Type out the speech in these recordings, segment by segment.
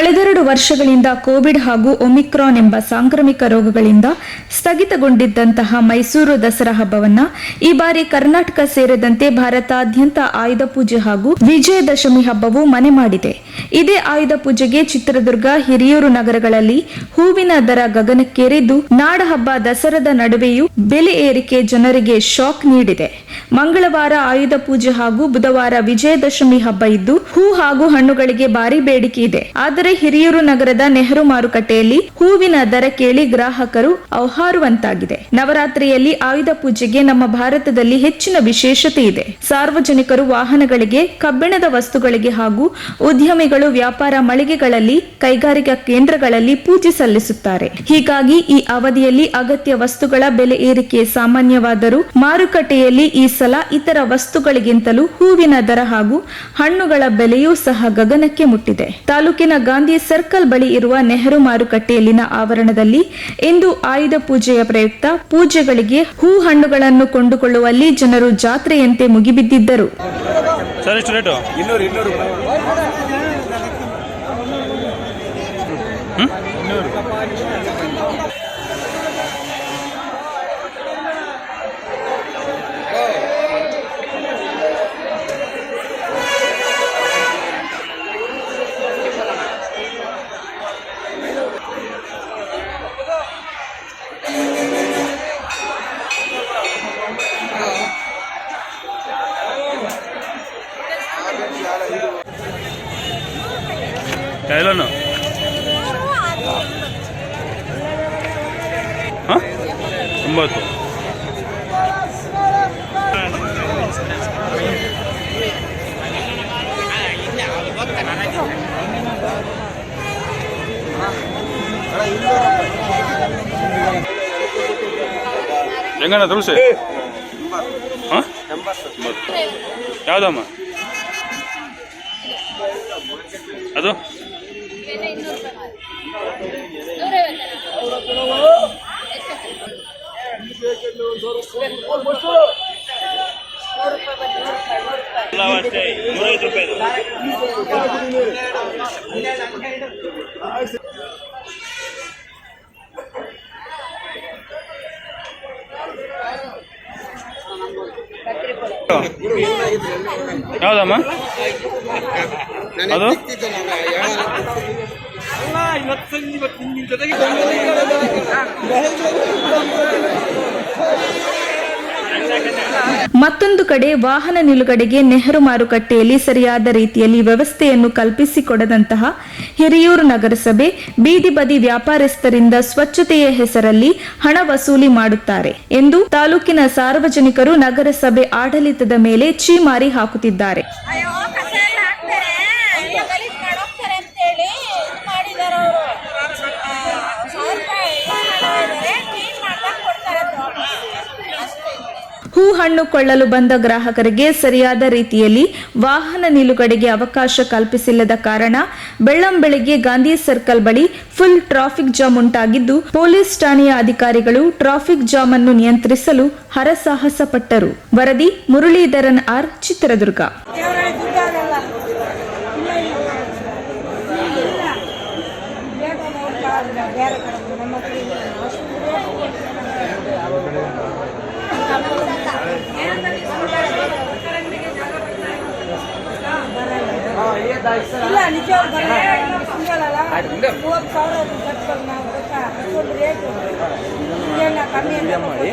ಕಳೆದೆರಡು ವರ್ಷಗಳಿಂದ ಕೋವಿಡ್ ಹಾಗೂ ಒಮಿಕ್ರಾನ್ ಎಂಬ ಸಾಂಕ್ರಾಮಿಕ ರೋಗಗಳಿಂದ ಸ್ಥಗಿತಗೊಂಡಿದ್ದಂತಹ ಮೈಸೂರು ದಸರಾ ಹಬ್ಬವನ್ನ ಈ ಬಾರಿ ಕರ್ನಾಟಕ ಸೇರಿದಂತೆ ಭಾರತಾದ್ಯಂತ ಆಯುಧ ಪೂಜೆ ಹಾಗೂ ವಿಜಯದಶಮಿ ಹಬ್ಬವು ಮನೆ ಮಾಡಿದೆ. ಇದೇ ಆಯುಧ ಪೂಜೆಗೆ ಚಿತ್ರದುರ್ಗ, ಹಿರಿಯೂರು ನಗರಗಳಲ್ಲಿ ಹೂವಿನ ದರ ಗಗನಕ್ಕೇರಿದ್ದು, ನಾಡಹಬ್ಬ ದಸರಾದ ನಡುವೆಯೂ ಬೆಲೆ ಏರಿಕೆ ಜನರಿಗೆ ಶಾಕ್ ನೀಡಿದೆ. ಮಂಗಳವಾರ ಆಯುಧ ಪೂಜೆ ಹಾಗೂ ಬುಧವಾರ ವಿಜಯದಶಮಿ ಹಬ್ಬ ಇದ್ದು, ಹೂ ಹಾಗೂ ಹಣ್ಣುಗಳಿಗೆ ಭಾರಿ ಬೇಡಿಕೆ ಇದೆ. ಆದರೆ ಹಿರಿಯೂರು ನಗರದ ನೆಹರು ಮಾರುಕಟ್ಟೆಯಲ್ಲಿ ಹೂವಿನ ದರ ಕೇಳಿ ಗ್ರಾಹಕರು ಔಹಾರುವಂತಾಗಿದೆ. ನವರಾತ್ರಿಯಲ್ಲಿ ಆಯುಧ ಪೂಜೆಗೆ ನಮ್ಮ ಭಾರತದಲ್ಲಿ ಹೆಚ್ಚಿನ ವಿಶೇಷತೆ ಇದೆ. ಸಾರ್ವಜನಿಕರು ವಾಹನಗಳಿಗೆ, ಕಬ್ಬಿಣದ ವಸ್ತುಗಳಿಗೆ ಹಾಗೂ ಉದ್ಯಮಿಗಳು ವ್ಯಾಪಾರ ಮಳಿಗೆಗಳಲ್ಲಿ, ಕೈಗಾರಿಕಾ ಕೇಂದ್ರಗಳಲ್ಲಿ ಪೂಜೆ ಸಲ್ಲಿಸುತ್ತಾರೆ. ಹೀಗಾಗಿ ಈ ಅವಧಿಯಲ್ಲಿ ಅಗತ್ಯ ವಸ್ತುಗಳ ಬೆಲೆ ಏರಿಕೆ ಸಾಮಾನ್ಯವಾದರೂ ಮಾರುಕಟ್ಟೆಯಲ್ಲಿ ಈ ಸಲ ಇತರ ವಸ್ತುಗಳಿಗಿಂತಲೂ ಹೂವಿನ ದರ ಹಾಗೂ ಹಣ್ಣುಗಳ ಬೆಲೆಯೂ ಸಹ ಗಗನಕ್ಕೆ ಮುಟ್ಟಿದೆ. ತಾಲೂಕಿನ ಗಾಂಧಿ ಸರ್ಕಲ್ ಬಳಿ ಇರುವ ನೆಹರು ಮಾರುಕಟ್ಟೆಯಲ್ಲಿನ ಆವರಣದಲ್ಲಿ ಇಂದು ಆಯುಧ ಪೂಜೆಯ ಪ್ರಯುಕ್ತ ಪೂಜೆಗಳಿಗೆ ಹೂ ಹಣ್ಣುಗಳನ್ನು ಕೊಂಡುಕೊಳ್ಳುವಲ್ಲಿ ಜನರು ಜಾತ್ರೆಯಂತೆ ಮುಗಿಬಿದ್ದಿದ್ದರು. ಕೈಲನು ಒಂಬತ್ತು ಹೆಂಗಣ್ಣ ತುಳಸಿ ಯಾವ್ದಮ್ಮ ಅದು? ಯಾವ್ದಮ್ಮ ಅದು? ಮತ್ತೊಂದು ಕಡೆ ವಾಹನ ನಿಲುಗಡೆಗೆ ನೆಹರು ಮಾರುಕಟ್ಟೆಯಲ್ಲಿ ಸರಿಯಾದ ರೀತಿಯಲ್ಲಿ ವ್ಯವಸ್ಥೆಯನ್ನು ಕಲ್ಪಿಸಿಕೊಡದಂತಹ ಹಿರಿಯೂರು ನಗರಸಭೆ ಬೀದಿ ಬದಿ ವ್ಯಾಪಾರಸ್ಥರಿಂದ ಸ್ವಚ್ಛತೆಯ ಹೆಸರಲ್ಲಿ ಹಣ ವಸೂಲಿ ಮಾಡುತ್ತಾರೆ ಎಂದು ತಾಲೂಕಿನ ಸಾರ್ವಜನಿಕರು ನಗರಸಭೆ ಆಡಳಿತದ ಮೇಲೆ ಛೀಮಾರಿ ಹಾಕುತ್ತಿದ್ದಾರೆ. ಹೂ ಹಣ್ಣು ಕೊಳ್ಳಲು ಬಂದ ಗ್ರಾಹಕರಿಗೆ ಸರಿಯಾದ ರೀತಿಯಲ್ಲಿ ವಾಹನ ನಿಲುಗಡೆಗೆ ಅವಕಾಶ ಕಲ್ಪಿಸಿಲ್ಲದ ಕಾರಣ ಬೆಳ್ಳಂಬೆಳಗ್ಗೆ ಗಾಂಧಿ ಸರ್ಕಲ್ ಬಳಿ ಫುಲ್ ಟ್ರಾಫಿಕ್ ಜಾಮ್ ಉಂಟಾಗಿದ್ದು, ಪೊಲೀಸ್ ಠಾಣೆಯ ಅಧಿಕಾರಿಗಳು ಟ್ರಾಫಿಕ್ ಜಾಮ್ ಅನ್ನು ನಿಯಂತ್ರಿಸಲು ಹರಸಾಹಸ ಪಟ್ಟರು. ವರದಿ ಮುರಳೀಧರನ್ ಆರ್, ಚಿತ್ರದುರ್ಗ. ಇಲ್ಲ ನಿಜವಾಗ್ಲೂ ಸಿಂಗಲ್ಲ 30,000 ನಾವು ಅಷ್ಟೊಂದು ರೇಟು ಕಮ್ಮಿ ಮಾಡಿ.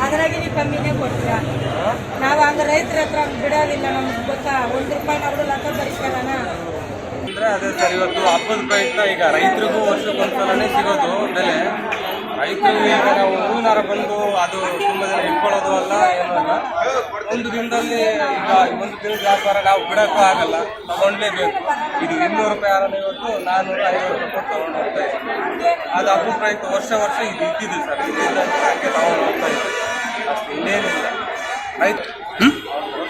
ಅದ್ರಾಗಿ ನೀವು ಕಮ್ಮಿನೇ ಕೊಡ್ತೀರಾ? ನಾವು ಹಂಗ ರೈತರ ಹತ್ರ ಬಿಡೋದಿಲ್ಲ, ನಮ್ಗೆ ಗೊತ್ತಾ. 1 ರೂಪಾಯಿ ನಾವು ಲೆಕ್ಕ ಬರಿಸ್ಕೊಳ್ಳೋಣ ಅಂದ್ರೆ ಅದೇ ಸರ್. ಇವತ್ತು ಹಬ್ಬದ ಪ್ರಯುಕ್ತ ಈಗ ರೈತರಿಗೂ ವರ್ಷಕ್ಕೊಂದ್ಸಲನೇ ಸಿಗೋದು ಬೆಲೆ. ರೈತರು ಈಗ ನಾವು ಹೂವಿನಾರ ಬಂದು ಅದು ತುಂಬಾ ಜನ ಇಟ್ಕೊಳ್ಳೋದು ಅಲ್ಲ, ಏನೂ ಅಲ್ಲ. ಒಂದು ದಿನದಲ್ಲಿ ಈಗ ಒಂದು ದಿನದ ವ್ಯಾಪಾರ ನಾವು ಬಿಡೋಕ್ಕೂ ಆಗಲ್ಲ, ತಗೊಂಡ್ಲೇಬೇಕು. ಇದು 200 ರೂಪಾಯಿ ಆದ್ರೆ ಇವತ್ತು 450 ರೂಪಾಯಿ ಕೊಟ್ಟು ತಗೊಂಡು ಹೋಗ್ತಾ ಇದ್ದೀವಿ. ಅದು ಹಬ್ಬದ ಪ್ರಯುಕ್ತ ವರ್ಷ ಇದು ಇದ್ದಿದ್ದು ಸರ್. ಇದ್ದಿದ್ದಂತೆ ಹಾಗೆ ತಗೊಂಡು ಹೋಗ್ತಾ ಇದ್ದೀವಿ ಅಷ್ಟು, ಇನ್ನೇನಿಲ್ಲ. ರೈತ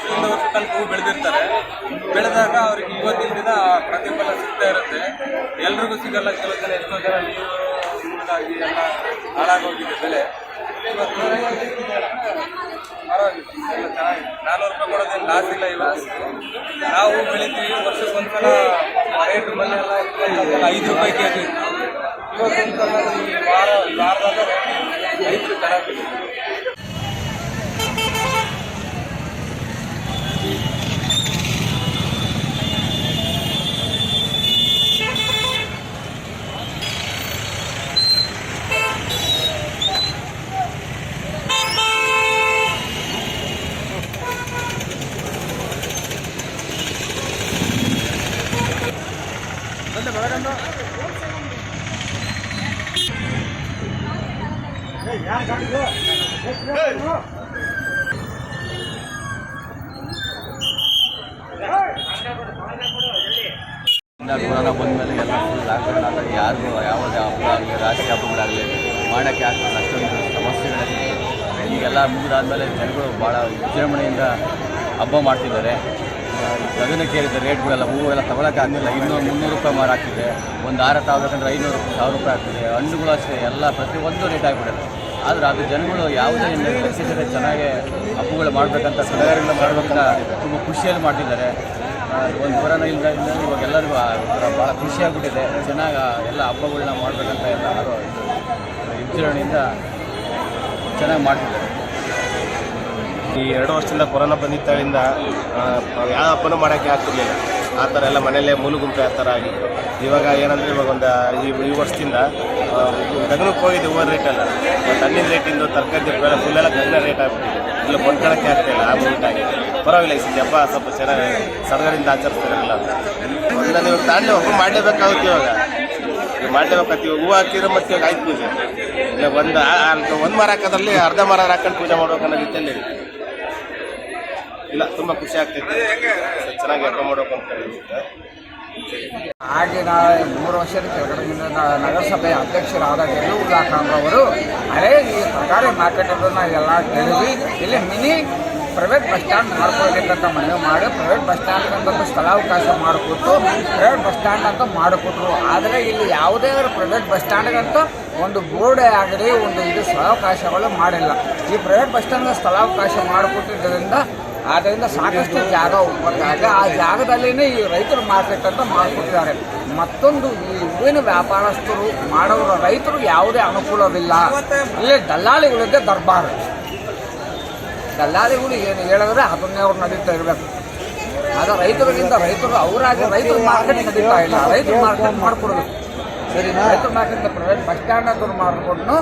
ವರ್ಷದಿಂದ ವರ್ಷ ತನಕ ಹೂ ಬೆಳೆದಿರ್ತಾರೆ. ಬೆಳೆದಾಗ ಅವ್ರಿಗೆ ಇವತ್ತಿನ ದಿನ ಪ್ರತಿಫಲ ಸಿಗ್ತಾ ಇರುತ್ತೆ. ಎಲ್ರಿಗೂ ಸಿಗಲ್ಲ. ಕೆಲವು ಜನ ಎಷ್ಟೋ ಜನ ನೀರು ಕಣ್ಣಾಗಿ ಎಲ್ಲ ಹಾಳಾಗೋಗಿದೆ ಬೆಲೆ. ಇವತ್ತು ಪರವಾಗಿಲ್ಲ, ಎಲ್ಲ ಚೆನ್ನಾಗಿದೆ. 400 ರೂಪಾಯಿ ಕೊಡೋದೇನು ಲಾಸ್ ಇಲ್ಲ. ಇವಾಗ ನಾವು ಬೆಳಿತೀವಿ, ವರ್ಷಕ್ಕೊಂದ್ಸಲ ರೇಟ್ ಮನೆ ಎಲ್ಲ 5 ರೂಪಾಯಿ ಕೆಜಿ. ಇವತ್ತೊಂದ್ಸಲ ಈ ವಾರದಾಗ ರೈತರು ಚೆನ್ನಾಗಿದೆ. ಕೊರೋನಾ ಬಂದಮೇಲೆ ಎಲ್ಲ ಫುಲ್ ಲಾಕ್ಡೌನ್ ಆದಾಗ ಯಾರಿಗೂ ಯಾವುದೇ ಹಬ್ಬ ಆಗಲಿ ರಾಷ್ಟ್ರೀಯ ಹಬ್ಬಗಳಾಗಲಿ ಮಾಡೋಕ್ಕೆ ಆಗ್ತದೆ. ಅಷ್ಟೊಂದು ಸಮಸ್ಯೆಗಳಲ್ಲಿ ಈಗೆಲ್ಲ ಮುಗಿದಾದ್ಮೇಲೆ ಜನಗಳು ಭಾಳ ವಿಜೃಂಭಣೆಯಿಂದ ಹಬ್ಬ ಮಾಡ್ತಿದ್ದಾರೆ. ಗಗನಕ್ಕೆ ಏರಿದೆ ರೇಟ್ಗಳೆಲ್ಲ, ಹೂವೆಲ್ಲ ತಗೊಳಕ್ಕೆ ಆಗಲಿಲ್ಲ. 200-300 ರೂಪಾಯಿ ಮಾರು ಆಗ್ತಿದೆ. ಒಂದು ಹಾರ ತಗೋಬೇಕಂದ್ರೆ 500-1000 ರೂಪಾಯಿ ಆಗ್ತಿದೆ. ಹಣ್ಣುಗಳು ಅಷ್ಟೇ ಎಲ್ಲ ಪ್ರತಿಯೊಂದು ರೇಟ್ ಆಗಿಬಿಡುತ್ತೆ. ಆದರೆ ಅದು ಜನಗಳು ಯಾವುದೇ ಲೆಕ್ಕಿಸದೆ ಚೆನ್ನಾಗಿ ಹಬ್ಬಗಳು ಮಾಡಬೇಕಂತ ಸಡಗರಗಳು ಮಾಡಬೇಕಂತ ತುಂಬ ಖುಷಿಯಲ್ಲಿ ಮಾಡ್ತಿದ್ದಾರೆ. ಒಂದು ಕೊರೋನಾ ಇಲ್ಲದ ಇವಾಗ ಎಲ್ಲರಿಗೂ ಭಾಳ ಖುಷಿಯಾಗ್ಬಿಟ್ಟಿದೆ. ಚೆನ್ನಾಗಿ ಎಲ್ಲ ಹಬ್ಬಗಳನ್ನ ಮಾಡಬೇಕಂತ ಎಲ್ಲ ವಿಜೃಂಭಣೆಯಿಂದ ಚೆನ್ನಾಗಿ ಮಾಡ್ತಿದ್ದಾರೆ. ಈ 2 ವರ್ಷದಿಂದ ಕೊರೋನಾ ಬಂದಿದ್ದಾಗಿಂದ ಯಾವ ಹಬ್ಬನೂ ಮಾಡೋಕ್ಕೆ ಆಗ್ತಿರ್ಲಿಲ್ಲ. ಆ ಥರ ಎಲ್ಲ ಮನೆಯಲ್ಲೇ ಮೂಲಗುಂಪೆ ಆ ಥರ ಆಗಿತ್ತು. ಇವಾಗ ಏನಂದರೆ ಇವಾಗ ಒಂದು ಈ ವರ್ಷದಿಂದ ಗಗನಕ್ಕೆ ಹೋಗಿದ್ದು ಹೂವಿನ ರೇಟಲ್ಲ, ಮತ್ತು ಹಣ್ಣಿನ ರೇಟಿಂದು ತರಕಾರಿ ಫುಲ್ಲೆಲ್ಲ ಗಗನ ರೇಟ್ ಆಗಿಬಿಟ್ಟಿದೆ. ಇಲ್ಲ ಕೊಂಡ್ಕೊಳ್ಳೋಕ್ಕೆ ಆಗ್ತಾಯಿಲ್ಲ, ಆ ರೇಟ್ ಆಗಿದೆ. ಪರವಾಗಿಲ್ಲ, ಈ ಸತಿ ಹಬ್ಬ ಸ್ವಲ್ಪ ಚೆನ್ನಾಗಿ ಸಡಗರದಿಂದ ಆಚರಿಸ್ತಾರಲ್ಲ. ಒಂದು ನೀವು ತಾಂಡೆ ಹಬ್ಬ ಮಾಡಲೇಬೇಕಾಗುತ್ತೆ. ಇವಾಗ ಮಾಡಲೇಬೇಕಾಗ್ತಿ. ಇವಾಗ ಹೂವು ಹಾಕಿದ್ರೆ ಮತ್ತೆ ಇವಾಗ ಆಯ್ತು ಪೂಜೆ. ಇಲ್ಲ ಒಂದು ಮರ ಹಾಕೋದ್ರಲ್ಲಿ ಅರ್ಧ ಮರ ಹಾಕೊಂಡು ಪೂಜೆ ಮಾಡ್ಬೇಕು ಅನ್ನೋ ರೀತಿಯಲ್ಲಿ ಇಲ್ಲ. ತುಂಬ ಖುಷಿ ಆಗ್ತೈತೆ, ಚೆನ್ನಾಗಿ ಹಬ್ಬ ಮಾಡ್ಬೇಕು ಅಂತ ಹೇಳುತ್ತೆ. ಆಗಿನ 3 ವರ್ಷದ ಕೆಳಗಡೆಯಿಂದ ನಗರಸಭೆ ಅಧ್ಯಕ್ಷರಾದ ಯಲ್ಲುಲ್ಲಾ ಖಾನ್ ಅವರು ಅದೇ ಈ ತರಕಾರಿ ಮಾರ್ಕೆಟನ್ನು ಎಲ್ಲ ತಿಳಿದು ಇಲ್ಲಿ ಮಿನಿ ಪ್ರೈವೇಟ್ ಬಸ್ ಸ್ಟ್ಯಾಂಡ್ ಮಾಡ್ಕೊಳ್ಬೇಕಂತ ಮನವಿ ಮಾಡಿ ಪ್ರೈವೇಟ್ ಬಸ್ ಸ್ಟ್ಯಾಂಡ್ ಅಂತ ಸ್ಥಳಾವಕಾಶ ಮಾಡಿಕೊಟ್ಟು ಪ್ರೈವೇಟ್ ಬಸ್ ಸ್ಟ್ಯಾಂಡ್ ಅಂತ ಮಾಡಿಕೊಟ್ರು. ಆದರೆ ಇಲ್ಲಿ ಯಾವುದೇ ಪ್ರೈವೇಟ್ ಬಸ್ ಸ್ಟ್ಯಾಂಡ್ಗಂತ ಒಂದು ಬೋರ್ಡೇ ಆಗಲಿ ಒಂದು ಇದು ಸ್ಥಳಾವಕಾಶಗಳು ಮಾಡಿಲ್ಲ. ಈ ಪ್ರೈವೇಟ್ ಬಸ್ ಸ್ಟ್ಯಾಂಡ್ ಸ್ಥಳಾವಕಾಶ ಮಾಡಿಕೊಟ್ಟಿದ್ದರಿಂದ ಆದ್ದರಿಂದ ಸಾಕಷ್ಟು ಜಾಗ ಉತ್ಪತ್ತಿಯಾಗಿ ಆ ಜಾಗದಲ್ಲಿನೇ ಈ ರೈತರ ಮಾರ್ಕೆಟ್ ಅಂತ ಮಾಡಿಕೊಟ್ಟಿದ್ದಾರೆ. ಮತ್ತೊಂದು ಈ ಹೂವಿನ ವ್ಯಾಪಾರಸ್ಥರು ಮಾಡೋರ ರೈತರು ಯಾವುದೇ ಅನುಕೂಲವಿಲ್ಲ. ಇಲ್ಲಿ ದಲ್ಲಾಳಿಗಳಿದ್ದೆ ದರ್ಬಾರ್. ದಲ್ಲಾಳಿಗಳು ಏನು ಹೇಳಿದ್ರೆ ಅದನ್ನೇ ಅವ್ರು ನಡೀತಾ ಇರಬೇಕು. ಆಗ ರೈತರಿಗಿಂತ ರೈತರು ಅವರಾಗಿ ರೈತರ ಮಾರ್ಕೆಟ್ ನಡೀತಾ ಇಲ್ಲ. ರೈತರ ಮಾರ್ಕೆಟ್ ಮಾಡಿಕೊಡ್ಬೇಕು. ಸರಿ, ರೈತರ ಮಾರ್ಕೆಟ್ ಪ್ರೈವೇಟ್ ಬಸ್ ಸ್ಟ್ಯಾಂಡ್ ಅಂತ ಮಾಡಿಕೊಂಡು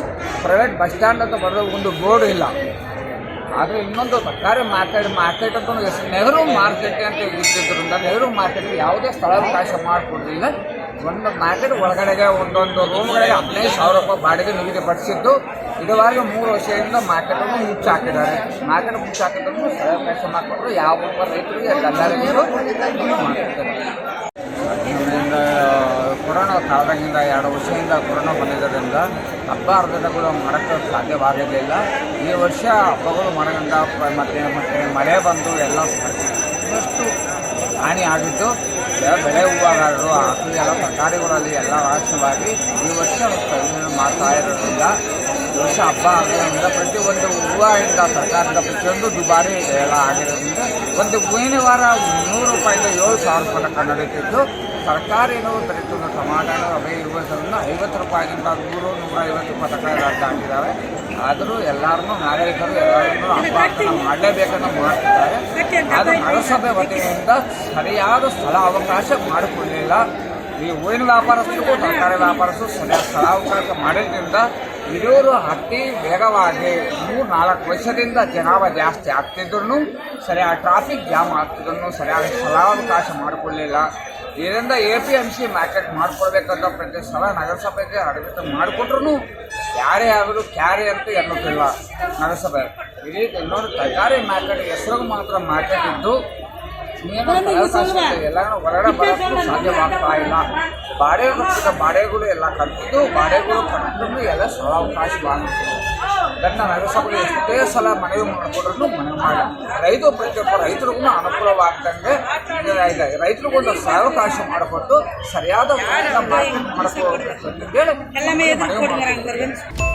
ಪ್ರೈವೇಟ್ ಬಸ್ ಸ್ಟ್ಯಾಂಡ್ ಅಂತ ಬರೋದು ಒಂದು ಬೋರ್ಡ್ ಇಲ್ಲ. ಆದರೆ ಇನ್ನೊಂದು ತರಕಾರಿ ಮಾರ್ಕೆಟ್ ಅಂತ ಹೆಸರು ನೆಹರು ಮಾರ್ಕೆಟ್ ಅಂತ ಇದ್ದಿದ್ದರಿಂದ ನೆಹರು ಮಾರ್ಕೆಟ್ ಯಾವುದೇ ಸ್ಥಳಾವಕಾಶ ಮಾಡಿಕೊಡಲಿಲ್ಲ. ಒಂದು ಮಾರ್ಕೆಟ್ ಒಳಗಡೆಗೆ ಒಂದೊಂದು ರೂಮ್ಗಳಿಗೆ 15,000 ರೂಪಾಯಿ ಬಾಡಿಗೆ ನಿಗದಿಪಡಿಸಿದ್ದು. ಇದುವರೆಗೆ 3 ವರ್ಷದಿಂದ ಮಾರ್ಕೆಟನ್ನು ಮುಚ್ಚಾಕಿದ್ದಾರೆ. ಮಾರ್ಕೆಟ್ ಮುಚ್ಚಾಕಿದ್ರು ಸ್ಥಳಾವಕಾಶ ಮಾಡಿಕೊಟ್ರು ಯಾವ ರೈತರಿಗೆ ದಲ್ಲಾಳಿಗಳು ಮಾಡ್ತಿದ್ದಾರೆ. ಕೊರೋನಾ ಕಾಲದಾಗಿಂದ 2 ವರ್ಷದಿಂದ ಕೊರೋನಾ ಬಂದಿದ್ದರಿಂದ ಹಬ್ಬ ಹರಿದಿನಗಳು ಮಾಡೋಕ್ಕೆ ಸಾಧ್ಯವಾಗಲಿಲ್ಲ. ಈ ವರ್ಷ ಹಬ್ಬಗಳು ಮಾಡೋದ್ರಿಂದ ಮತ್ತೆ ಮಳೆ ಬಂದು ಎಲ್ಲ ಸಾಕಷ್ಟು ಹಾನಿ ಆಗಿದ್ದು. ಬೆಳೆ ಹೂವಾಗಾರರು ಹಾಗೂ ಎಲ್ಲ ತರಕಾರಿಗಳಲ್ಲಿ ಎಲ್ಲ ರಾಶಿಯಾಗಿ ಈ ವರ್ಷ ಮಾಡ್ತಾ ಇರೋದ್ರಿಂದ ಈ ವರ್ಷ ಹಬ್ಬ ಆಗೋದ್ರಿಂದ ಪ್ರತಿಯೊಂದು ಹೂವಿಂದ ತರಕಾರಿಯಿಂದ ಪ್ರತಿಯೊಂದು ದುಬಾರಿ ಎಲ್ಲ ಆಗಿರೋದ್ರಿಂದ ಒಂದು ಹೂವಿನ ವಾರ 100 ರೂಪಾಯಿಂದ 7,000 ರೂಪಾಯಿ ನಡೀತಿದ್ದು. ತರಕಾರಿನೂ ದೊರೆಯುತ್ತದೆ. ಟಮಾಟೋ ರವೆ ಇವುಗಳನ್ನು 50 ರೂಪಾಯಿದಿಂದ 100-150 ರೂಪಾಯಿ ತರಕಾರಿ ಹಾಕಿದ್ದಾರೆ. ಆದರೂ ಎಲ್ಲರನ್ನೂ ನಾಗರಿಕರು ಎಲ್ಲರನ್ನೂ ಹಬ್ಬ ಮಾಡಲೇಬೇಕನ್ನು ಮಾಡ್ತಿದ್ದಾರೆ. ಆದರೆ ನಗರಸಭೆ ವತಿಯಿಂದ ಸರಿಯಾದ ಸ್ಥಳ ಅವಕಾಶ ಮಾಡಿಕೊಳ್ಳಲಿಲ್ಲ. ಈ ಹೂವಿನ ವ್ಯಾಪಾರಸ್ಥರಿಗೂ ತರಕಾರಿ ವ್ಯಾಪಾರಸ್ಥರು ಸರಿಯಾದ ಸ್ಥಳಾವಕಾಶ ಮಾಡಿದ್ರಿಂದ ಇರೋರು ಅತಿ ವೇಗವಾಗಿ 3-4 ವರ್ಷದಿಂದ ಜನಾಭಾ ಜಾಸ್ತಿ ಆಗ್ತಿದ್ರು ಸರಿಯಾದ ಟ್ರಾಫಿಕ್ ಜಾಮ್ ಆಗ್ತಿದ್ರು ಸರಿಯಾದ ಸ್ಥಳಾವಕಾಶ ಮಾಡಿಕೊಳ್ಳಲಿಲ್ಲ. ಇದರಿಂದ APMC ಮಾರ್ಕೆಟ್ ಮಾಡಿಕೊಡ್ಬೇಕಂತ ಪ್ರತಿ ಸಲ ನಗರಸಭೆಗೆ ಅಡಗಿತ ಮಾಡಿಕೊಟ್ರು ಯಾರೇ ಆದರೂ ಕ್ಯಾರಿ ಅಂತ ಎನ್ನುತ್ತಿಲ್ಲ ನಗರಸಭೆ. ಇದೀಗ ಇನ್ನೊಂದು ತರಕಾರಿ ಮಾರ್ಕೆಟ್ ಹೆಸರು ಮಾತ್ರ ಮಾರ್ಕೆಟ್ ಇದ್ದು ಎಲ್ಲ ಹೊರಗಡೆ ಬರೋಕ್ಕೂ ಸಾಧ್ಯವಾಗ್ತಾ ಇಲ್ಲ. ಬಾಡಿಗೆಗಳು ಎಲ್ಲ ಕಟ್ಟಿದ್ದು ಬಾಡಿಗೆಗಳು ಕಟ್ಟಿದ್ರು ಎಲ್ಲ ಸ್ಥಳಾವಕಾಶವಾಗುತ್ತೆ. ಅದನ್ನು ನಗರಸಭೆಗೆ ಎಷ್ಟೇ ಸಲ ಮನವಿ ಮಾಡಿಕೊಡ್ರೂ ಮನವಿ ಮಾಡಿ ಪ್ರತಿಯೊಬ್ಬ ರೈತರಿಗೂ ಅನುಕೂಲವಾಗ್ದಂಗೆ ರೈತರಿಗೊಂದು ಸಾವಕಾಶ ಮಾಡಿಕೊಟ್ಟು ಸರಿಯಾದ ಮಾರ್ಕೆಟ್ ಮಾಡ್ಕೋಬೇಕು ಅಂತೇಳಿ ಎಲ್ಲமே ಎದುರು ಕೊಡುವರಾಗ್ತಾರೆ